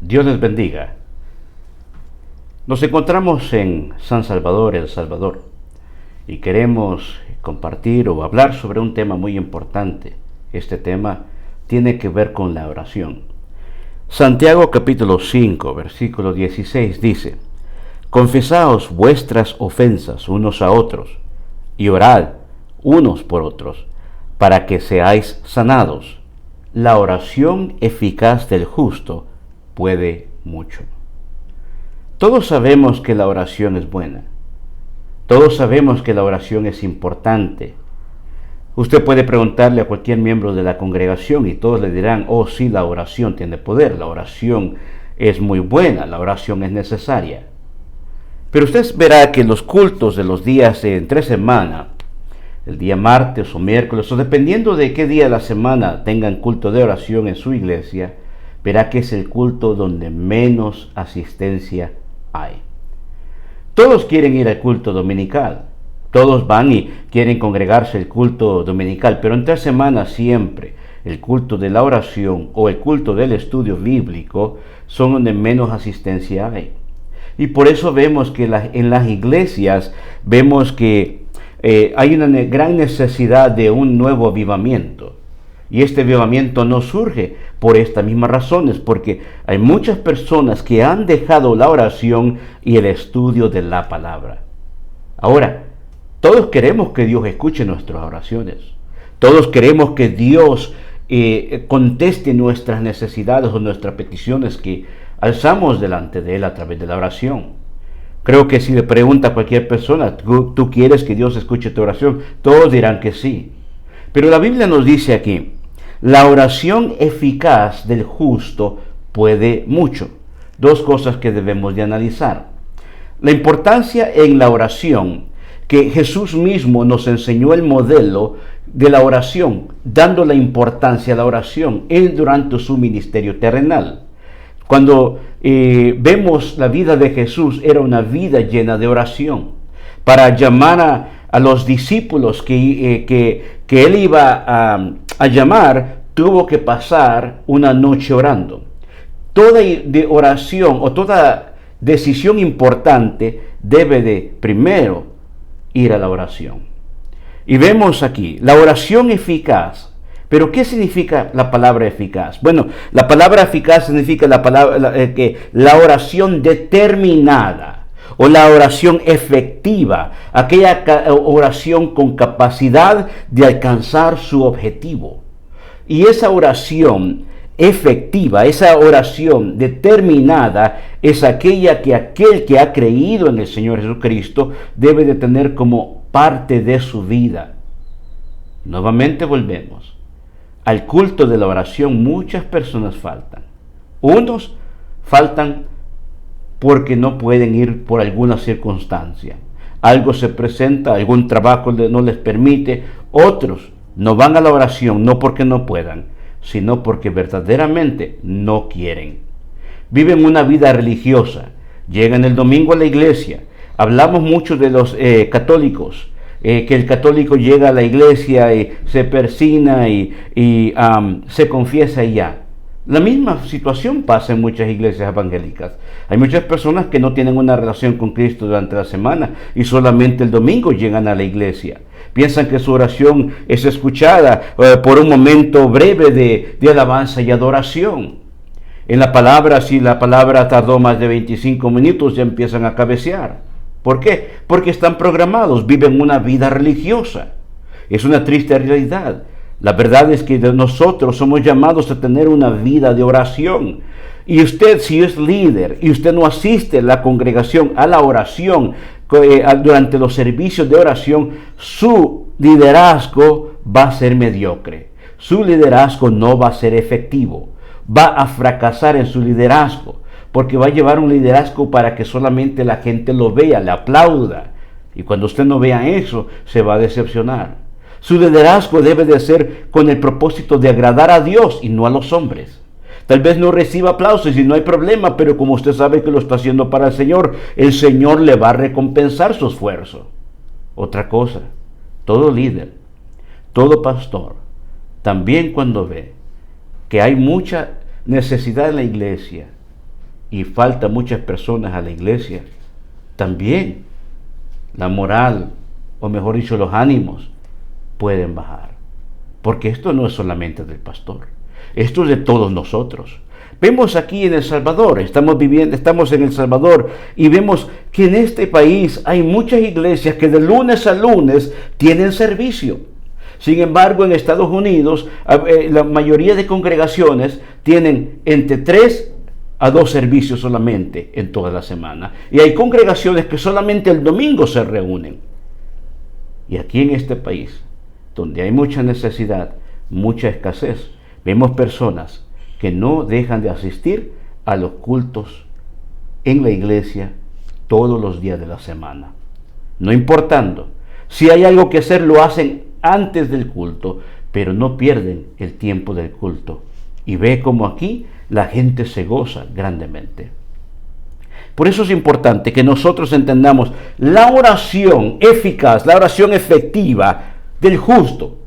Dios les bendiga. Nos encontramos en San Salvador, El Salvador, y queremos compartir o hablar sobre un tema muy importante. Este tema tiene que ver con la oración. Santiago capítulo 5, versículo 16 dice: Confesaos vuestras ofensas unos a otros, y orad unos por otros, para que seáis sanados. La oración eficaz del justo puede mucho. Todos sabemos que la oración es buena. Todos sabemos que la oración es importante. Usted puede preguntarle a cualquier miembro de la congregación y todos le dirán: oh sí, la oración tiene poder, la oración es muy buena, la oración es necesaria. Pero usted verá que los cultos de los días entre semana, el día martes o miércoles, o dependiendo de qué día de la semana tengan culto de oración en su iglesia, verá que es el culto donde menos asistencia hay. Todos quieren ir al culto dominical, todos van y quieren congregarse al culto dominical, pero entre semanas siempre el culto de la oración o el culto del estudio bíblico son donde menos asistencia hay. Y por eso vemos que en las iglesias vemos que hay una gran necesidad de un nuevo avivamiento. Y este avivamiento no surge por estas mismas razones, porque hay muchas personas que han dejado la oración y el estudio de la palabra. Ahora, todos queremos que Dios escuche nuestras oraciones. Todos queremos que Dios conteste nuestras necesidades o nuestras peticiones que alzamos delante de Él a través de la oración. Creo que si le pregunta a cualquier persona: ¿tú quieres que Dios escuche tu oración?, todos dirán que sí. Pero la Biblia nos dice aquí: la oración eficaz del justo puede mucho. Dos cosas que debemos de analizar. La importancia en la oración, que Jesús mismo nos enseñó el modelo de la oración, dando la importancia a la oración él durante su ministerio terrenal. Cuando vemos la vida de Jesús, era una vida llena de oración. Para llamar a los discípulos que él iba a llamar, tuvo que pasar una noche orando. Toda oración o toda decisión importante debe de primero ir a la oración. Y vemos aquí la oración eficaz. Pero ¿qué significa la palabra eficaz? Bueno, la palabra eficaz significa la oración determinada o la oración efectiva, aquella oración con capacidad de alcanzar su objetivo. Y esa oración efectiva, esa oración determinada, es aquella que aquel que ha creído en el Señor Jesucristo debe de tener como parte de su vida. Nuevamente volvemos. Al culto de la oración muchas personas faltan. Unos faltan porque no pueden ir por alguna circunstancia. Algo se presenta, algún trabajo no les permite. Otros no van a la oración no porque no puedan, sino porque verdaderamente no quieren. Viven una vida religiosa. Llegan el domingo a la iglesia. Hablamos mucho de los católicos. Que el católico llega a la iglesia y se persina y se confiesa y ya. La misma situación pasa en muchas iglesias evangélicas. Hay muchas personas que no tienen una relación con Cristo durante la semana y solamente el domingo llegan a la iglesia. Piensan que su oración es escuchada por un momento breve de alabanza y adoración. En la palabra, si la palabra tardó más de 25 minutos, ya empiezan a cabecear. ¿Por qué? Porque están programados, viven una vida religiosa. Es una triste realidad. La verdad es que nosotros somos llamados a tener una vida de oración. Y usted, si es líder y usted no asiste a la congregación, a la oración, durante los servicios de oración, su liderazgo va a ser mediocre. Su liderazgo no va a ser efectivo. Va a fracasar en su liderazgo. Porque va a llevar un liderazgo para que solamente la gente lo vea, le aplauda. Y cuando usted no vea eso, se va a decepcionar. Su liderazgo debe de ser con el propósito de agradar a Dios y no a los hombres. Tal vez no reciba aplausos y no hay problema, pero como usted sabe que lo está haciendo para el Señor le va a recompensar su esfuerzo. Otra cosa, todo líder, todo pastor, también cuando ve que hay mucha necesidad en la iglesia, y falta muchas personas a la iglesia, también la moral, o mejor dicho, los ánimos pueden bajar. Porque esto no es solamente del pastor, esto es de todos nosotros. Vemos aquí en El Salvador, estamos en El Salvador y vemos que en este país hay muchas iglesias que de lunes a lunes tienen servicio. Sin embargo, en Estados Unidos, la mayoría de congregaciones tienen entre 3 a 2 servicios solamente en toda la semana. Y hay congregaciones que solamente el domingo se reúnen. Y aquí en este país, donde hay mucha necesidad, mucha escasez, vemos personas que no dejan de asistir a los cultos en la iglesia todos los días de la semana. No importando, si hay algo que hacer, lo hacen antes del culto, pero no pierden el tiempo del culto. Y ve como aquí la gente se goza grandemente. Por eso es importante que nosotros entendamos la oración eficaz, la oración efectiva del justo.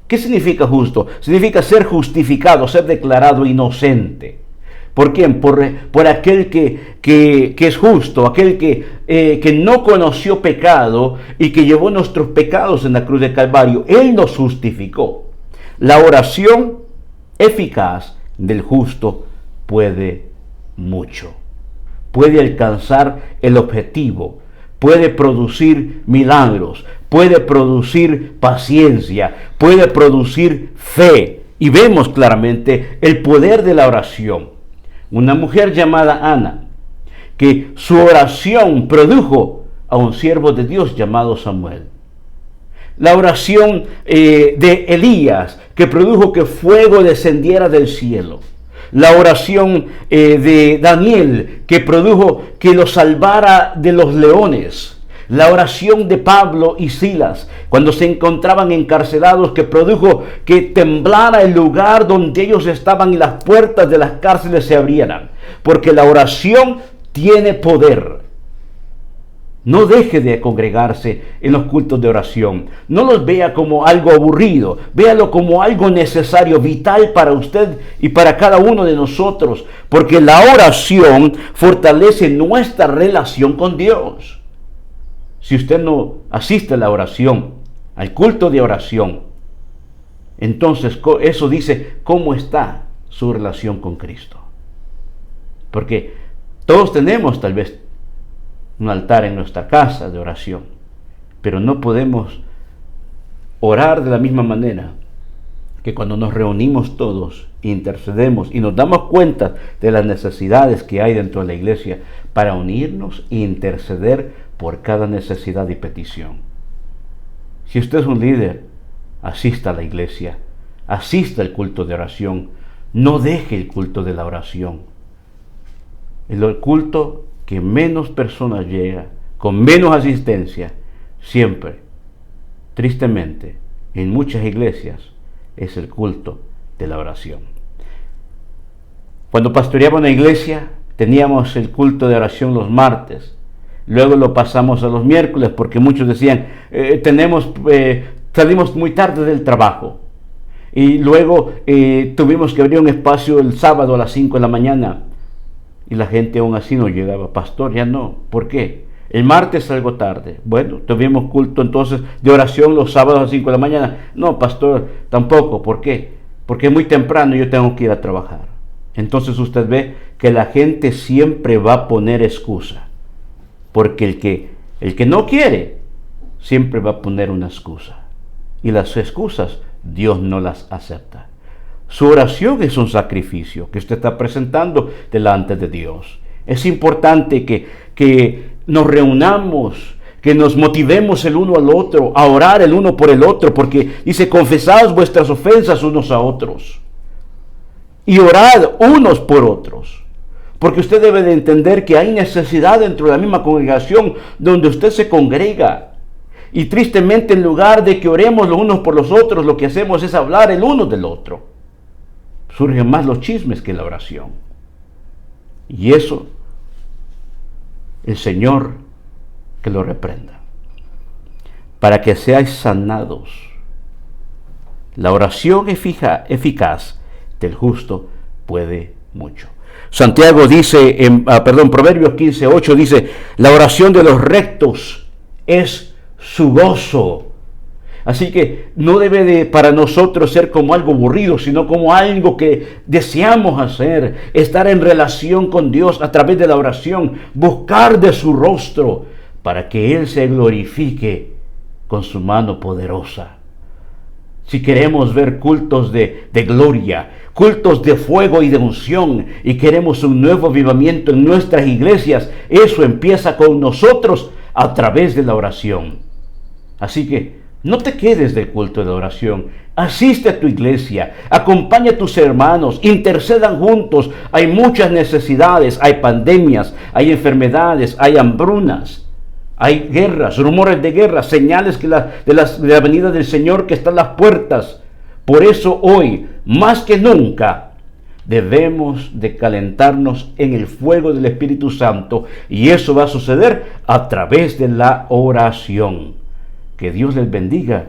¿Qué significa justo? Significa ser justificado, ser declarado inocente. ¿Por quién? Por aquel que es justo, aquel que no conoció pecado y que llevó nuestros pecados en la cruz de Calvario. Él nos justificó. La oración eficaz del justo puede mucho. Puede alcanzar el objetivo, puede producir milagros, puede producir paciencia, puede producir fe. Y vemos claramente el poder de la oración. Una mujer llamada Ana, que su oración produjo a un siervo de Dios llamado Samuel. La oración de Elías, que produjo que fuego descendiera del cielo. La oración de Daniel, que produjo que lo salvara de los leones. La oración de Pablo y Silas, cuando se encontraban encarcelados, que produjo que temblara el lugar donde ellos estaban y las puertas de las cárceles se abrieran. Porque la oración tiene poder. No deje de congregarse en los cultos de oración. No los vea como algo aburrido. Véalo como algo necesario, vital para usted y para cada uno de nosotros. Porque la oración fortalece nuestra relación con Dios. Si usted no asiste a la oración, al culto de oración, entonces eso dice cómo está su relación con Cristo. Porque todos tenemos tal vez un altar en nuestra casa de oración, pero no podemos orar de la misma manera que cuando nos reunimos todos, intercedemos y nos damos cuenta de las necesidades que hay dentro de la iglesia para unirnos e interceder por cada necesidad y petición. Si usted es un líder, asista a la iglesia, asista al culto de oración, no deje el culto de la oración. El culto que menos personas llega, con menos asistencia, siempre, tristemente, en muchas iglesias, es el culto de la oración. Cuando pastoreaba una iglesia, teníamos el culto de oración los martes, luego lo pasamos a los miércoles, porque muchos decían, salimos muy tarde del trabajo, y luego tuvimos que abrir un espacio el sábado a las 5 de la mañana, y la gente aún así no llegaba. Pastor, ya no. ¿Por qué? El martes salgo tarde. Bueno, tuvimos culto entonces de oración los sábados a las 5 de la mañana. No, pastor, tampoco. ¿Por qué? Porque es muy temprano y yo tengo que ir a trabajar. Entonces usted ve que la gente siempre va a poner excusa. Porque el que no quiere, siempre va a poner una excusa. Y las excusas, Dios no las acepta. Su oración es un sacrificio que usted está presentando delante de Dios. Es importante que nos reunamos, que nos motivemos el uno al otro, a orar el uno por el otro, porque dice, confesaos vuestras ofensas unos a otros y orad unos por otros. Porque usted debe de entender que hay necesidad dentro de la misma congregación donde usted se congrega. Y tristemente, en lugar de que oremos los unos por los otros, lo que hacemos es hablar el uno del otro. Surgen más los chismes que la oración. Y eso, el Señor que lo reprenda. Para que seáis sanados. La oración eficaz del justo puede mucho. Santiago dice, Proverbios 15:8 dice, la oración de los rectos es su gozo. Así que no debe de para nosotros ser como algo aburrido, sino como algo que deseamos hacer, estar en relación con Dios a través de la oración, buscar de su rostro para que Él se glorifique con su mano poderosa. Si queremos ver cultos de gloria, cultos de fuego y de unción, y queremos un nuevo avivamiento en nuestras iglesias, eso empieza con nosotros a través de la oración. Así que no te quedes del culto de oración. Asiste a tu iglesia, acompaña a tus hermanos, intercedan juntos. Hay muchas necesidades, hay pandemias, hay enfermedades, hay hambrunas, hay guerras, rumores de guerra, señales de la venida del Señor que están a las puertas. Por eso hoy, más que nunca, debemos de calentarnos en el fuego del Espíritu Santo, y eso va a suceder a través de la oración. Que Dios les bendiga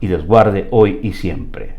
y les guarde hoy y siempre.